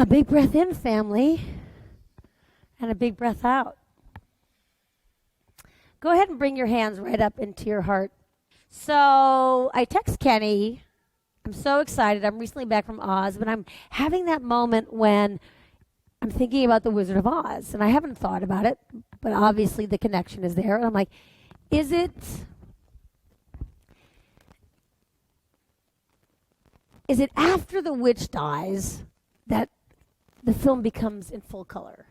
Big breath in, family, and a big breath out. Go ahead and bring your hands right up into your heart. So I text Kenny. I'm so excited. I'm recently back from Oz, but I'm having that moment when I'm thinking about the Wizard of Oz, and I haven't thought about it, but obviously the connection is there. And I'm like, is it after the witch dies that the film becomes in full color?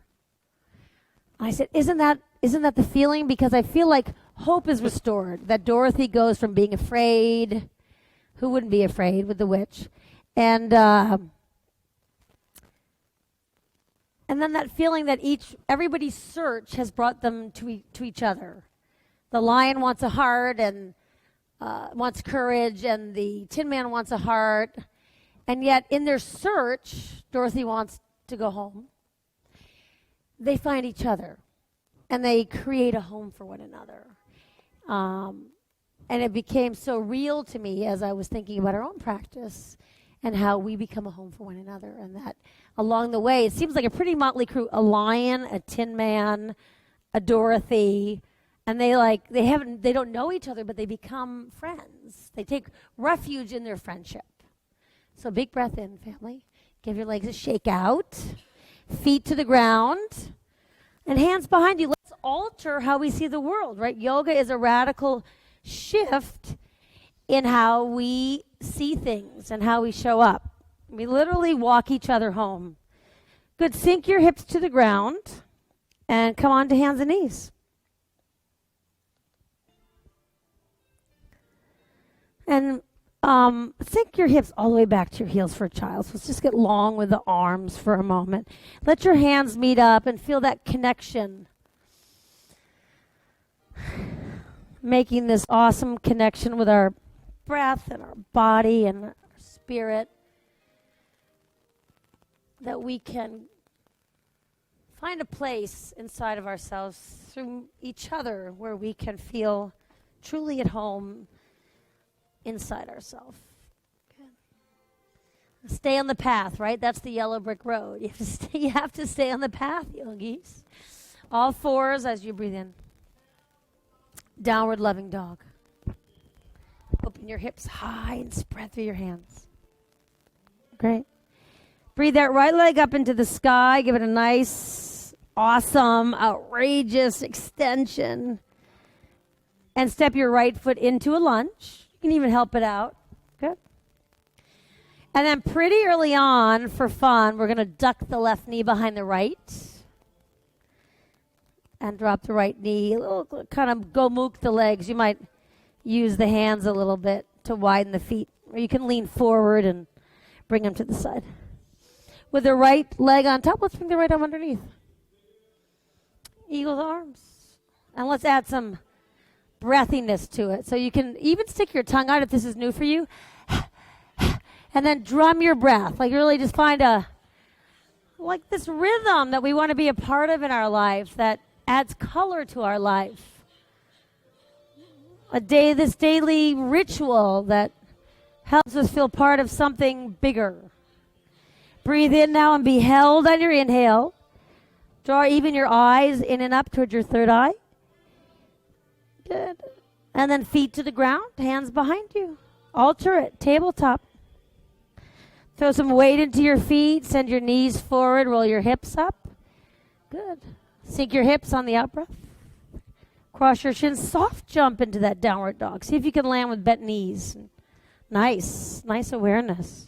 I said, isn't that the feeling? Because I feel like hope is restored, that Dorothy goes from being afraid, who wouldn't be afraid with the witch, and then that feeling that everybody's search has brought them to each other. The lion wants a heart and wants courage, and the Tin Man wants a heart, and yet in their search, Dorothy wants to go home. They find each other, and they create a home for one another. And it became so real to me as I was thinking about our own practice and how we become a home for one another, and that along the way, it seems like a pretty motley crew: a lion, a Tin Man, a Dorothy, and they don't know each other, but they become friends. They take refuge in their friendship. So big breath in, family. Give your legs a shake out. Feet to the ground. And hands behind you. Let's alter how we see the world, right? Yoga is a radical shift in how we see things and how we show up. We literally walk each other home. Good. Sink your hips to the ground and come on to hands and knees. And sink your hips all the way back to your heels for a child. So let's just get long with the arms for a moment. Let your hands meet up and feel that connection. Making this awesome connection with our breath and our body and our spirit, that we can find a place inside of ourselves through each other where we can feel truly at home inside ourselves. Okay. Stay on the path, right? That's the yellow brick road. You have to stay on the path, yogis. All fours as you breathe in. Downward loving dog. Open your hips high and spread through your hands. Great. Breathe that right leg up into the sky. Give it a nice, awesome, outrageous extension. And step your right foot into a lunge. You can even help it out. Good. And then pretty early on, for fun, we're going to duck the left knee behind the right. And drop the right knee. A little, kind of go mook the legs. You might use the hands a little bit to widen the feet. Or you can lean forward and bring them to the side. With the right leg on top, let's bring the right arm underneath. Eagle's arms. And let's add some breathiness to it. So you can even stick your tongue out if this is new for you. And then drum your breath. Like really just find this rhythm that we want to be a part of in our life that adds color to our life. This daily ritual that helps us feel part of something bigger. Breathe in now and be held on your inhale. Draw even your eyes in and up towards your third eye. Good. And then feet to the ground, hands behind you. Alter it, tabletop. Throw some weight into your feet, send your knees forward, roll your hips up. Good. Sink your hips on the out breath. Cross your shins, soft jump into that downward dog. See if you can land with bent knees. Nice awareness.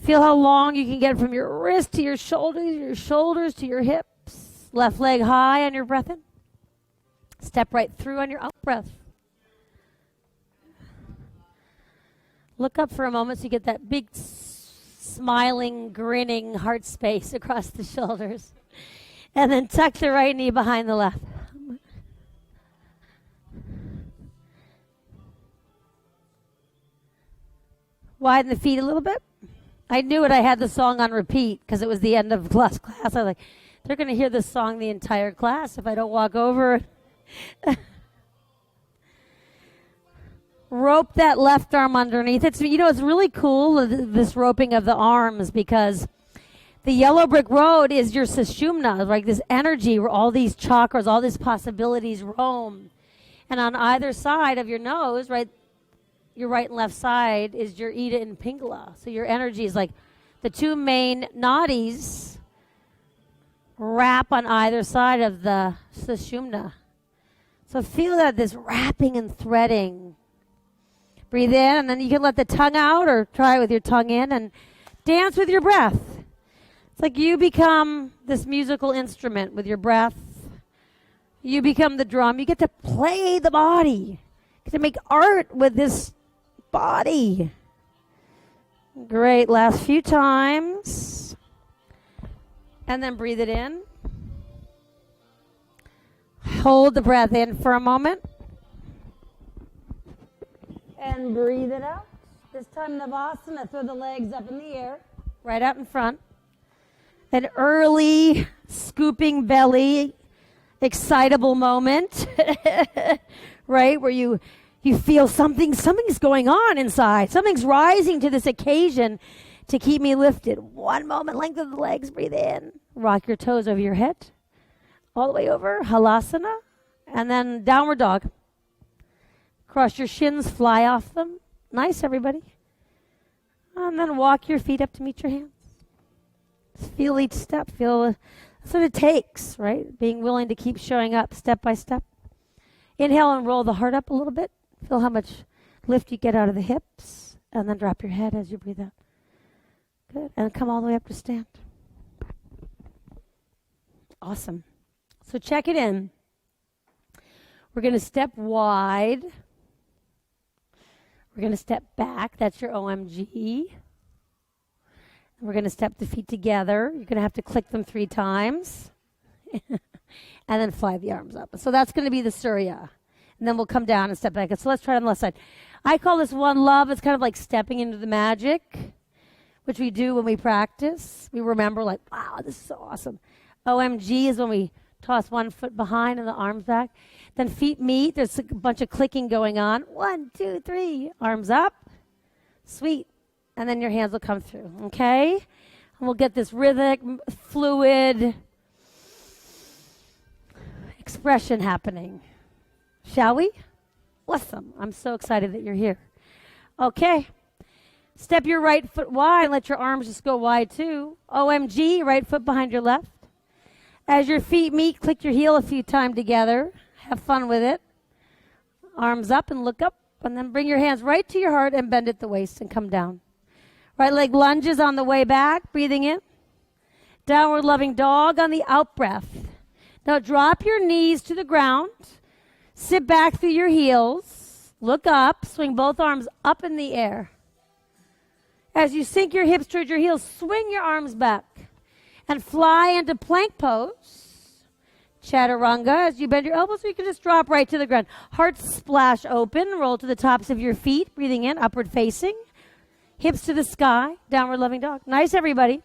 Feel how long you can get from your wrist to your shoulders to your hips. Left leg high on your breath in. Step right through on your out breath. Look up for a moment so you get that big, smiling, grinning heart space across the shoulders. And then tuck the right knee behind the left. Widen the feet a little bit. I knew it. I had the song on repeat because it was the end of class. I was like, they're going to hear this song the entire class if I don't walk over. Rope that left arm underneath. It's really cool, this roping of the arms, because The yellow brick road is your sushumna, like this energy where all these chakras, all these possibilities roam. And on either side of your nose, right, your right and left side is your Ida and Pingala. So your energy is like the two main nadis wrap on either side of the sushumna. So feel that, this wrapping and threading. Breathe in, and then you can let the tongue out or try it with your tongue in and dance with your breath. It's like you become this musical instrument with your breath. You become the drum. You get to play the body. You get to make art with this body. Great. Last few times. And then breathe it in. Hold the breath in for a moment. And breathe it out. This time Navasana, throw the legs up in the air, right out in front. An early scooping belly, excitable moment, right? Where you feel something's going on inside. Something's rising to this occasion to keep me lifted. One moment, length of the legs, breathe in. Rock your toes over your head, all the way over, halasana, and then downward dog. Cross your shins, fly off them. Nice, everybody. And then walk your feet up to meet your hands. Just feel each step. Feel that's what it takes, right? Being willing to keep showing up step by step. Inhale and roll the heart up a little bit. Feel how much lift you get out of the hips. And then drop your head as you breathe out. Good. And come all the way up to stand. Awesome. So check it in. We're going to step wide. We're going to step back. That's your OMG. We're going to step the feet together. You're going to have to click them 3 times. And then fly the arms up. So that's going to be the Surya. And then we'll come down and step back. So let's try it on the left side. I call this one love. It's kind of like stepping into the magic, which we do when we practice. We remember like, wow, this is so awesome. OMG is when we toss one foot behind and the arms back. Then feet meet. There's a bunch of clicking going on. 1, 2, 3. Arms up. Sweet. And then your hands will come through. Okay? And we'll get this rhythmic, fluid expression happening. Shall we? Awesome. I'm so excited that you're here. Okay. Step your right foot wide and let your arms just go wide too. OMG, right foot behind your left. As your feet meet, click your heel a few times together. Have fun with it. Arms up and look up. And then bring your hands right to your heart and bend at the waist and come down. Right leg lunges on the way back. Breathing in. Downward loving dog on the out breath. Now drop your knees to the ground. Sit back through your heels. Look up. Swing both arms up in the air. As you sink your hips toward your heels, swing your arms back. And fly into plank pose. Chaturanga. As you bend your elbows, you can just drop right to the ground. Heart splash open. Roll to the tops of your feet. Breathing in, upward facing. Hips to the sky. Downward loving dog. Nice, everybody.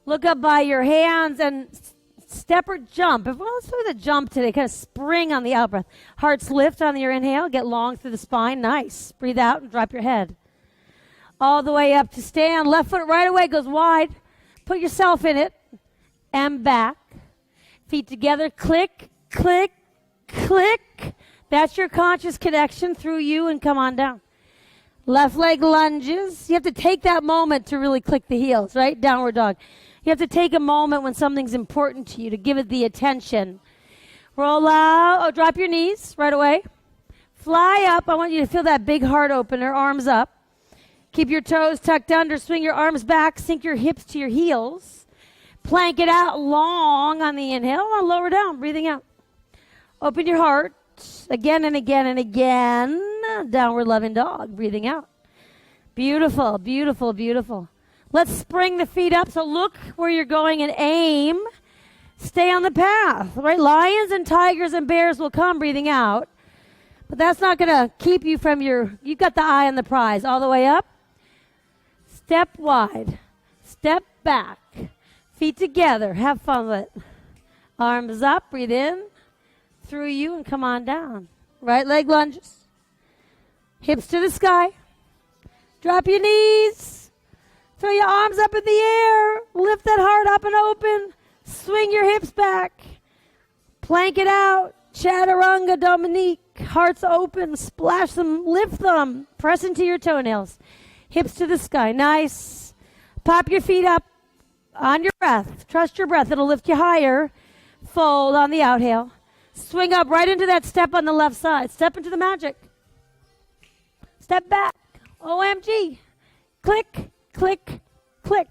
Look up by your hands and step or jump. Well, let's do the jump today. Kind of spring on the out breath. Hearts lift on your inhale. Get long through the spine. Nice. Breathe out and drop your head. All the way up to stand. Left foot right away goes wide. Put yourself in it. And back. Feet together. Click, click, click. That's your conscious connection through you and come on down. Left leg lunges. You have to take that moment to really click the heels, right? Downward dog. You have to take a moment when something's important to you to give it the attention. Roll out. Oh, drop your knees right away. Fly up. I want you to feel that big heart opener. Arms up. Keep your toes tucked under. Swing your arms back. Sink your hips to your heels. Plank it out long on the inhale. And lower down. Breathing out. Open your heart. Again and again and again. Downward loving dog. Breathing out. Beautiful, beautiful, beautiful. Let's spring the feet up. So look where you're going and aim. Stay on the path. Right? Lions and tigers and bears will come breathing out. But that's not going to keep you from you've got the eye on the prize. All the way up. Step wide. Step back. Feet together. Have fun with it. Arms up. Breathe in. Through you and come on down. Right leg lunges. Hips to the sky. Drop your knees. Throw your arms up in the air. Lift that heart up and open. Swing your hips back. Plank it out. Chaturanga Dominique. Hearts open. Splash them. Lift them. Press into your toenails. Hips to the sky. Nice. Pop your feet up on your breath. Trust your breath. It'll lift you higher. Fold on the outhale. Swing up right into that step on the left side. Step into the magic. Step back. OMG. Click, click, click.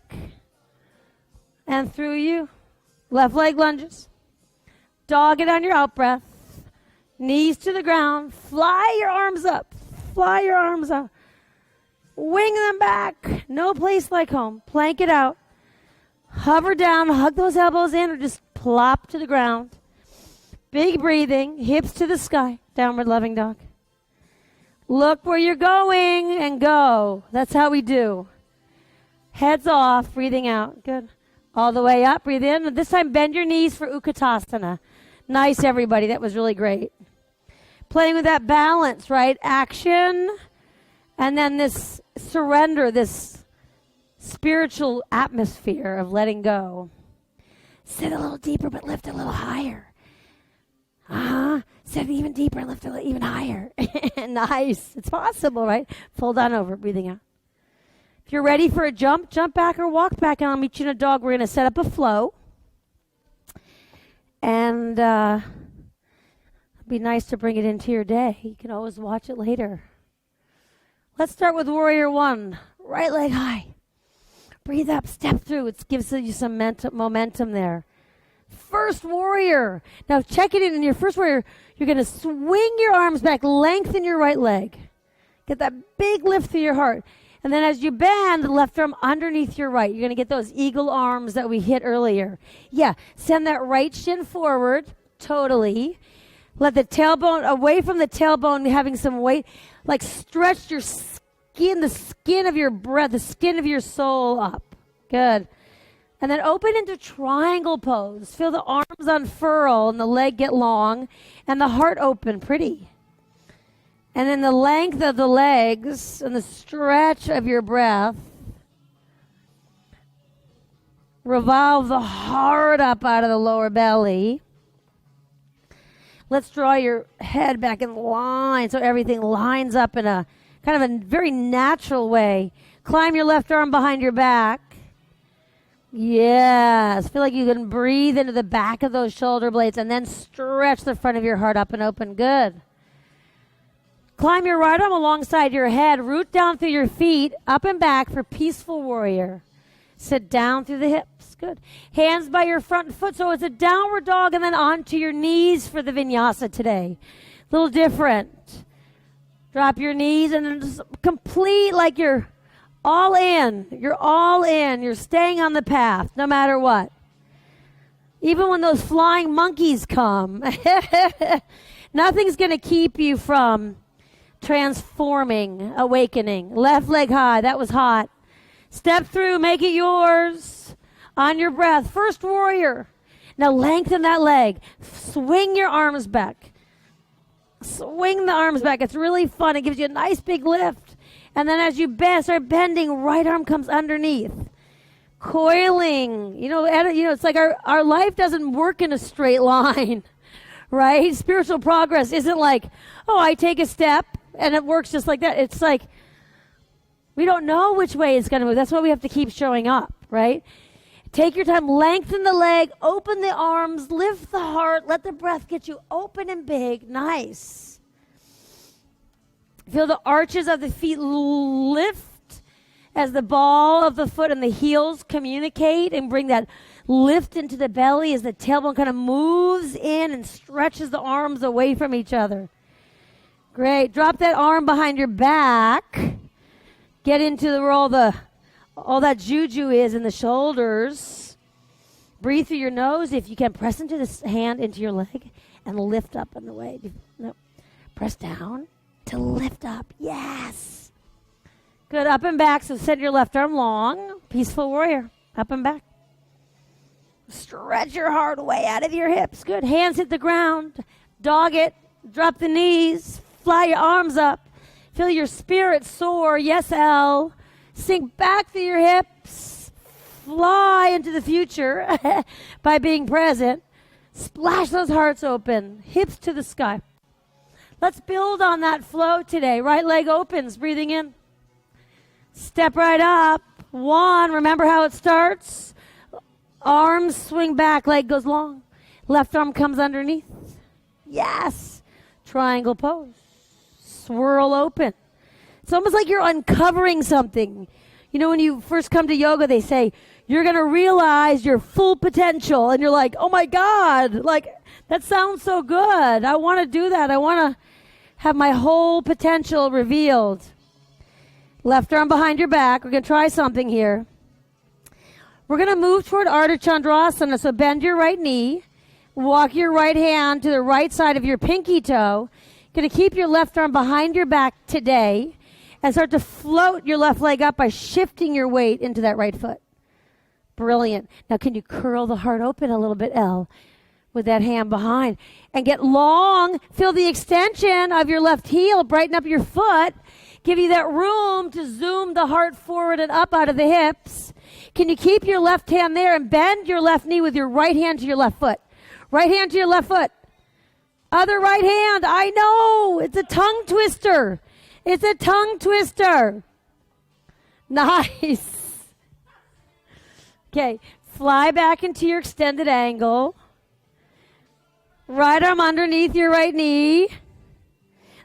And through you. Left leg lunges. Dog it on your out breath. Knees to the ground. Fly your arms up. Fly your arms up. Wing them back. No place like home. Plank it out. Hover down. Hug those elbows in or just plop to the ground. Big breathing. Hips to the sky. Downward loving dog. Look where you're going and go. That's how we do. Heads off. Breathing out. Good. All the way up. Breathe in. This time bend your knees for Utkatasana. Nice, everybody. That was really great. Playing with that balance, right? Action. And then this surrender, this spiritual atmosphere of letting go. Sit a little deeper, but lift a little higher. Sit even deeper and lift a little even higher. Nice. It's possible, right? Fold on over, breathing out. If you're ready for a jump, jump back or walk back, and I'll meet you in a dog. We're going to set up a flow. And it'd be nice to bring it into your day. You can always watch it later. Let's start with Warrior One. Right leg high. Breathe up, step through. It gives you some momentum there. First warrior. Now check it in your first warrior. You're going to swing your arms back, lengthen your right leg. Get that big lift through your heart. And then as you bend, the left arm underneath your right. You're going to get those eagle arms that we hit earlier. Yeah, send that right shin forward, totally. Let the tailbone, away from the tailbone, having some weight. Like stretch your skin, the skin of your breath, the skin of your soul up. Good. And then open into triangle pose. Feel the arms unfurl and the leg get long and the heart open, pretty. And then the length of the legs and the stretch of your breath. Revolve the heart up out of the lower belly. Let's draw your head back in line so everything lines up in a kind of a very natural way. Climb your left arm behind your back. Yes. Feel like you can breathe into the back of those shoulder blades and then stretch the front of your heart up and open. Good. Climb your right arm alongside your head. Root down through your feet, up and back for peaceful warrior. Sit down through the hips. Good. Hands by your front foot. So it's a downward dog and then onto your knees for the vinyasa today. A little different. Drop your knees and then just complete like you're all in. You're all in. You're staying on the path no matter what. Even when those flying monkeys come. Nothing's going to keep you from transforming, awakening. Left leg high. That was hot. Step through. Make it yours. On your breath. First warrior. Now lengthen that leg. Swing your arms back. Swing the arms back. It's really fun. It gives you a nice big lift. And then as you start bending, right arm comes underneath. Coiling. It's like our life doesn't work in a straight line, right? Spiritual progress isn't like, oh, I take a step and it works just like that. It's like we don't know which way it's going to move. That's why we have to keep showing up, right? Take your time. Lengthen the leg. Open the arms. Lift the heart. Let the breath get you open and big. Nice. Feel the arches of the feet lift as the ball of the foot and the heels communicate and bring that lift into the belly as the tailbone kind of moves in and stretches the arms away from each other. Great. Drop that arm behind your back. Get into where all that juju is in the shoulders. Breathe through your nose. If you can, press into this hand into your leg and lift up on the way. No. Press down to lift up. Yes. Good. Up and back. So send your left arm long. Peaceful warrior. Up and back. Stretch your heart way out of your hips. Good. Hands hit the ground. Dog it. Drop the knees. Fly your arms up. Feel your spirit soar. Yes, L. Sink back through your hips. Fly into the future by being present. Splash those hearts open. Hips to the sky. Let's build on that flow today. Right leg opens, breathing in. Step right up. 1, remember how it starts? Arms swing back, leg goes long. Left arm comes underneath. Yes. Triangle pose. Swirl open. It's almost like you're uncovering something. You know, when you first come to yoga, they say, you're going to realize your full potential. And you're like, oh my God, like, that sounds so good. I want to do that. I want to have my whole potential revealed. Left arm behind your back. We're going to try something here. We're going to move toward Ardha Chandrasana. So bend your right knee. Walk your right hand to the right side of your pinky toe. Going to keep your left arm behind your back today and start to float your left leg up by shifting your weight into that right foot. Brilliant. Now can you curl the heart open a little bit, L, with that hand behind? And get long. Feel the extension of your left heel. Brighten up your foot. Give you that room to zoom the heart forward and up out of the hips. Can you keep your left hand there and bend your left knee with your right hand to your left foot? Right hand to your left foot. Other right hand. I know. It's a tongue twister. It's a tongue twister. Nice. Okay. Fly back into your extended angle. Right arm underneath your right knee.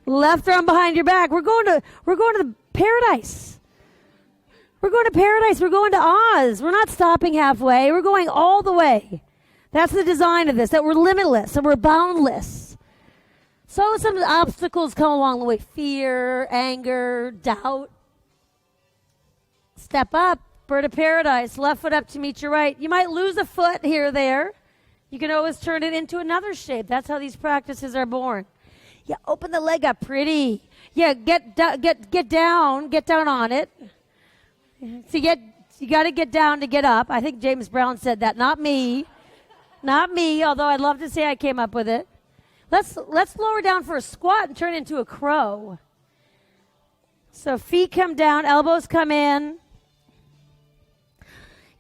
Left arm behind your back. We're going to the paradise. We're going to paradise. We're going to Oz. We're not stopping halfway. We're going all the way. That's the design of this, that we're limitless and we're boundless. So some obstacles come along the way. Fear, anger, doubt. Step up. Bird of paradise. Left foot up to meet your right. You might lose a foot here or there. You can always turn it into another shape. That's how these practices are born. Yeah, open the leg up pretty. Yeah, get down on it. So you got to get down to get up. I think James Brown said that, not me. Not me, although I'd love to say I came up with it. Let's lower down for a squat and turn into a crow. So feet come down, elbows come in.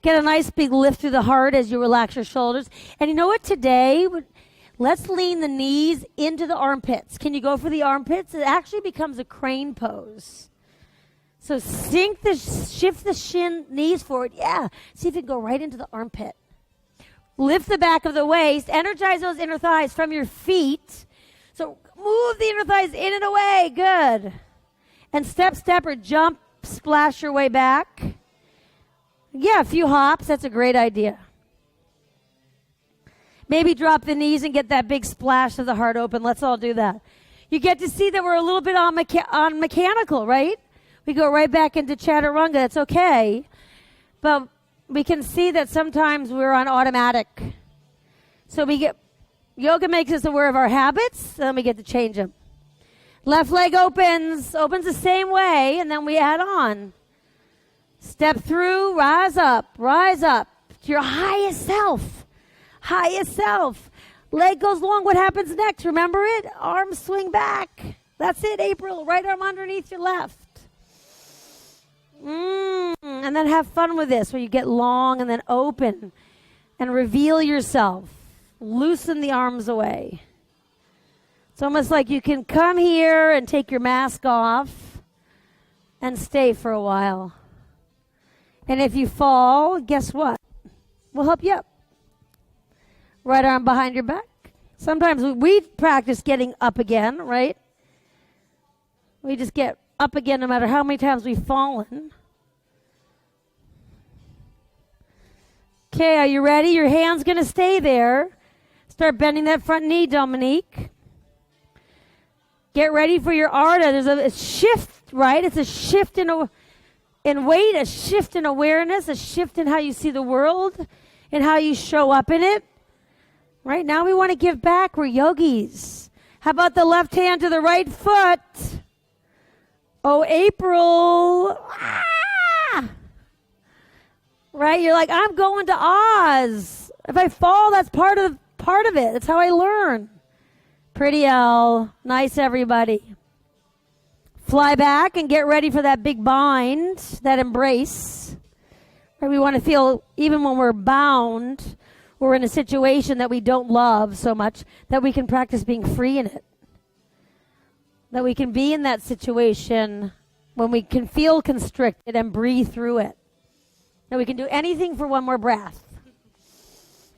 Get a nice big lift through the heart as you relax your shoulders. And you know what, today, let's lean the knees into the armpits. Can you go for the armpits? It actually becomes a crane pose. So shift the knees forward. Yeah, see if you can go right into the armpit. Lift the back of the waist. Energize those inner thighs from your feet. So move the inner thighs in and away. Good. And step, or jump, splash your way back. Yeah, a few hops. That's a great idea. Maybe drop the knees and get that big splash of the heart open. Let's all do that. You get to see that we're a little bit on mechanical, right? We go right back into chaturanga. That's okay. But we can see that sometimes we're on automatic. So yoga makes us aware of our habits, and then we get to change them. Left leg opens the same way, and then we add on. Step through, rise up to your highest self. Highest self. Leg goes long. What happens next? Remember it? Arms swing back. That's it, April. Right arm underneath your left. And then have fun with this, where you get long and then open and reveal yourself. Loosen the arms away. It's almost like you can come here and take your mask off and stay for a while. And if you fall, guess what? We'll help you up. Right arm behind your back. Sometimes we practice getting up again, right? We just get up again no matter how many times we've fallen. Okay, are you ready? Your hand's going to stay there. Start bending that front knee, Dominique. Get ready for your Ardha. There's a shift, right? It's a shift in weight, a shift in awareness, a shift in how you see the world and how you show up in it. Right now we want to give back. We're yogis. How about the left hand to the right foot? Oh, April. Ah! Right? You're like, I'm going to Oz. If I fall, that's part of it. That's how I learn. Pretty L. Nice, everybody. Fly back and get ready for that big bind, that embrace. Where we want to feel, even when we're bound, we're in a situation that we don't love so much, that we can practice being free in it. That we can be in that situation when we can feel constricted and breathe through it. That we can do anything for one more breath.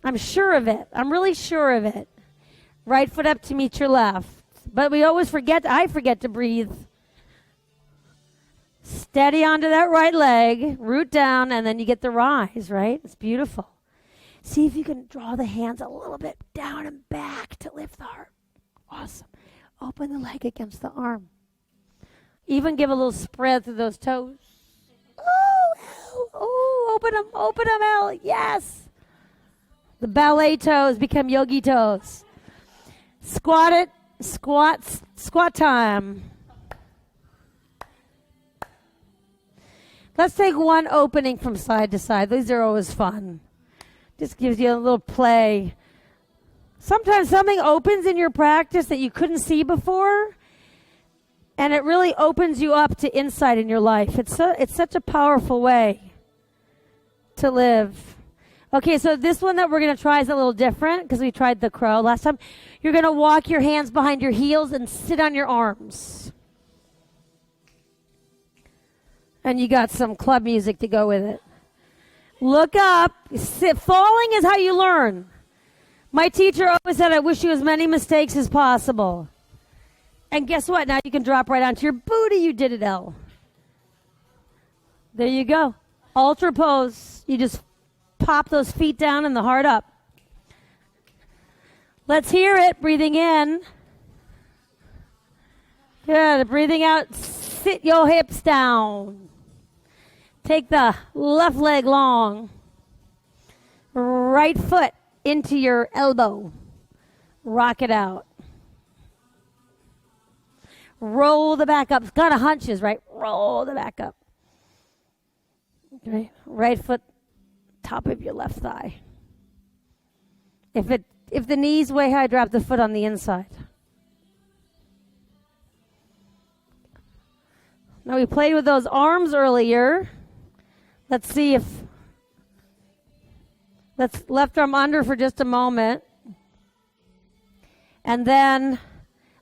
I'm sure of it. I'm really sure of it. Right foot up to meet your left. But we always forget, I forget to breathe. Steady onto that right leg, root down, and then you get the rise, right? It's beautiful. See if you can draw the hands a little bit down and back to lift the heart. Awesome. Open the leg against the arm. Even give a little spread through those toes. Oh, open them out. Yes. The ballet toes become yogi toes. Squat it. Squat time. Let's take one opening from side to side. These are always fun. Just gives you a little play. Sometimes something opens in your practice that you couldn't see before, and it really opens you up to insight in your life. It's such a powerful way to live. Okay, so this one that we're going to try is a little different because we tried the crow last time. You're going to walk your hands behind your heels and sit on your arms. And you got some club music to go with it. Look up. Falling is how you learn. My teacher always said, I wish you as many mistakes as possible. And guess what? Now you can drop right onto your booty. You did it, Elle. There you go. Ultra pose. You just pop those feet down and the heart up. Let's hear it. Breathing in. Good. Breathing out. Sit your hips down. Take the left leg long. Right foot into your elbow. Rock it out. Roll the back up. It's got hunches, right? Roll the back up. Okay. Right foot, top of your left thigh. If the knee's way high, drop the foot on the inside. Now we played with those arms earlier. Let's see if, let's left arm under for just a moment. And then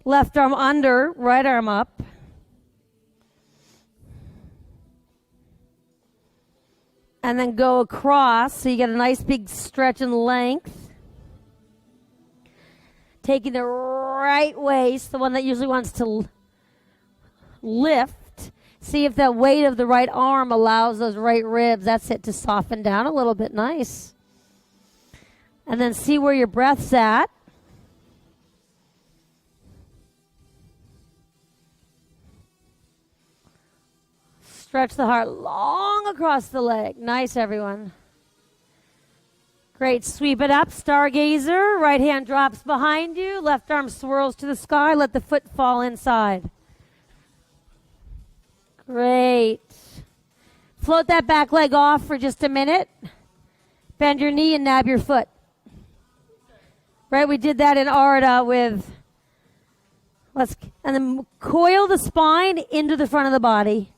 left arm under, right arm up. And then go across so you get a nice big stretch and length. Taking the right waist, the one that usually wants to lift. See if the weight of the right arm allows those right ribs, that's it, to soften down a little bit. Nice. And then see where your breath's at. Stretch the heart long across the leg. Nice, everyone. Great. Sweep it up. Stargazer. Right hand drops behind you. Left arm swirls to the sky. Let the foot fall inside. Great. Float that back leg off for just a minute. Bend your knee and nab your foot. Right, we did that in Arda with, and then coil the spine into the front of the body.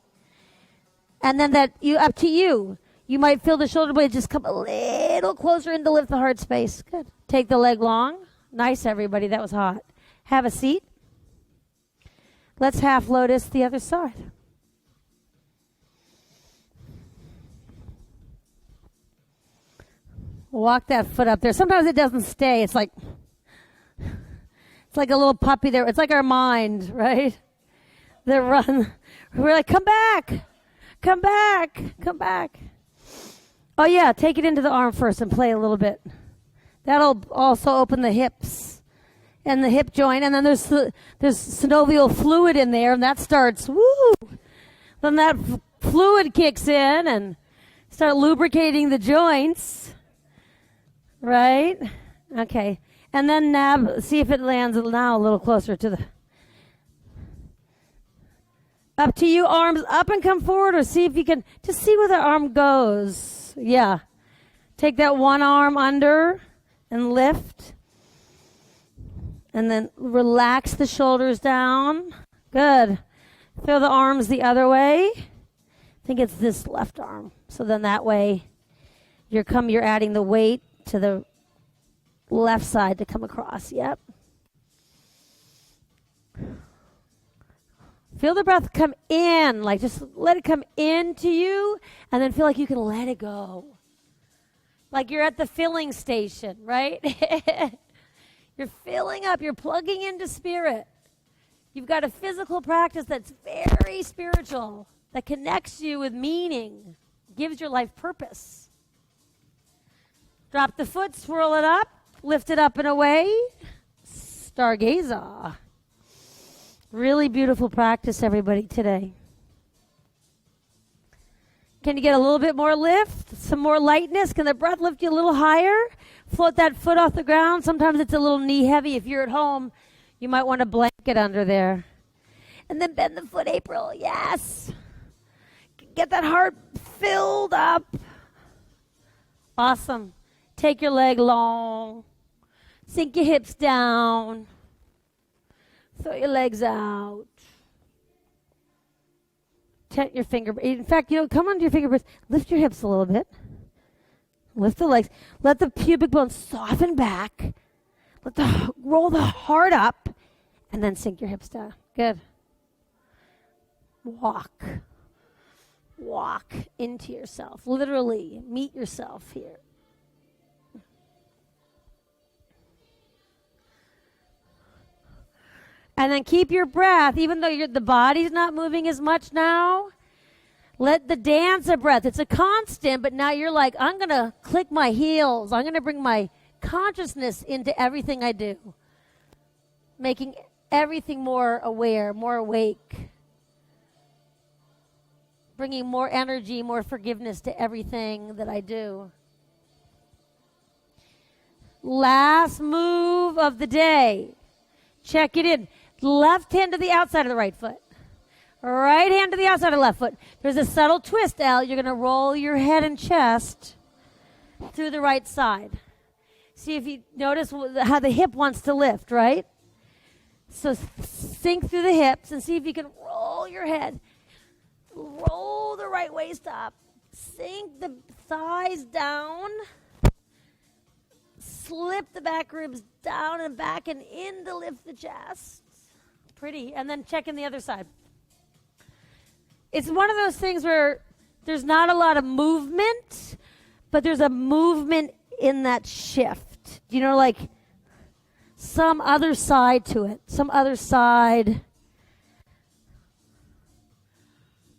And then up to you. You might feel the shoulder blade just come a little closer in to lift the heart space. Good. Take the leg long. Nice, everybody. That was hot. Have a seat. Let's half lotus the other side. Walk that foot up there. Sometimes it doesn't stay. It's like a little puppy there. It's like our mind, right? They run. We're like, come back. Come back. Come back. Oh, yeah. Take it into the arm first and play a little bit. That'll also open the hips and the hip joint. And then there's synovial fluid in there, and that starts, woo. Then that fluid kicks in and start lubricating the joints. Right? Okay. And then nab, see if it lands now a little closer to the... Up to you, arms up and come forward, or see if you can, just see where the arm goes. Yeah. Take that one arm under and lift. And then relax the shoulders down. Good. Throw the arms the other way. I think it's this left arm. So then that way you're adding the weight to the left side to come across. Yep. Feel the breath come in, like just let it come into you, and then feel like you can let it go. Like you're at the filling station, right? You're filling up, you're plugging into spirit. You've got a physical practice that's very spiritual, that connects you with meaning, gives your life purpose. Drop the foot, swirl it up, lift it up and away. Stargazer. Really beautiful practice, everybody, today. Can you get a little bit more lift? Some more lightness? Can the breath lift you a little higher? Float that foot off the ground. Sometimes it's a little knee heavy. If you're at home, you might want a blanket under there. And then bend the foot, April. Yes. Get that heart filled up. Awesome. Take your leg long. Sink your hips down. Throw your legs out. Tent your finger. In fact, come onto your fingertips. Lift your hips a little bit. Lift the legs. Let the pubic bone soften back. Roll the heart up, and then sink your hips down. Good. Walk into yourself. Literally, meet yourself here. And then keep your breath, even though the body's not moving as much now. Let the dance of breath. It's a constant, but now you're like, I'm going to click my heels. I'm going to bring my consciousness into everything I do. Making everything more aware, more awake. Bringing more energy, more forgiveness to everything that I do. Last move of the day. Check it in. Left hand to the outside of the right foot. Right hand to the outside of the left foot. There's a subtle twist, Al. You're going to roll your head and chest through the right side. See if you notice how the hip wants to lift, right? So sink through the hips and see if you can roll your head. Roll the right waist up. Sink the thighs down. Slip the back ribs down and back and in to lift the chest. Pretty. And then check in the other side. It's one of those things where there's not a lot of movement, but there's a movement in that shift. Like some other side to it. Some other side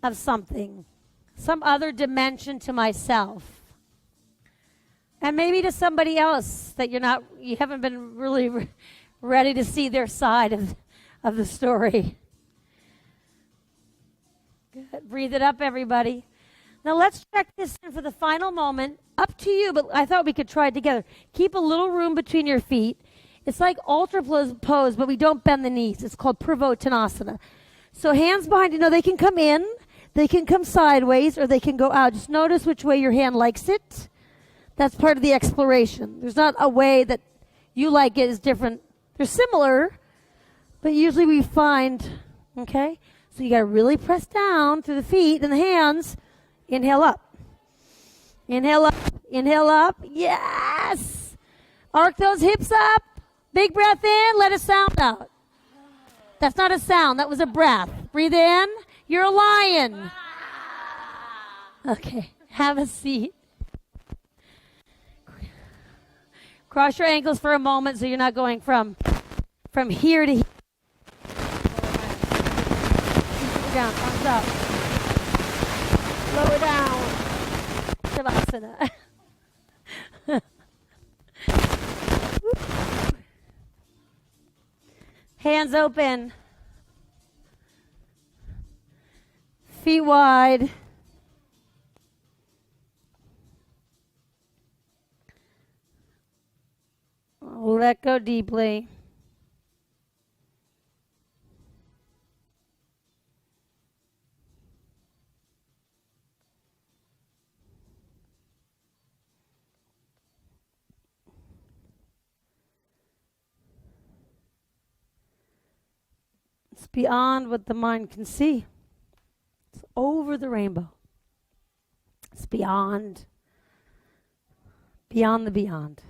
of something. Some other dimension to myself. And maybe to somebody else that you haven't been really ready to see their side of the story. Good. Breathe it up, everybody. Now let's check this in for the final moment. Up to you, but I thought we could try it together. Keep a little room between your feet. It's like ultra pose, but we don't bend the knees. It's called Purvottanasana. So hands behind, they can come in, they can come sideways, or they can go out. Just notice which way your hand likes it. That's part of the exploration. There's not a way that you like it is different. They're similar, but usually we find, okay? So you got to really press down through the feet and the hands. Inhale up. Inhale up. Inhale up. Yes! Arc those hips up. Big breath in. Let a sound out. That's not a sound. That was a breath. Breathe in. You're a lion. Okay. Have a seat. Cross your ankles for a moment so you're not going from here to here. Down, arms up. Lower down. Shavasana. Hands open. Feet wide. Let go deeply. It's beyond what the mind can see. It's over the rainbow. It's beyond the beyond.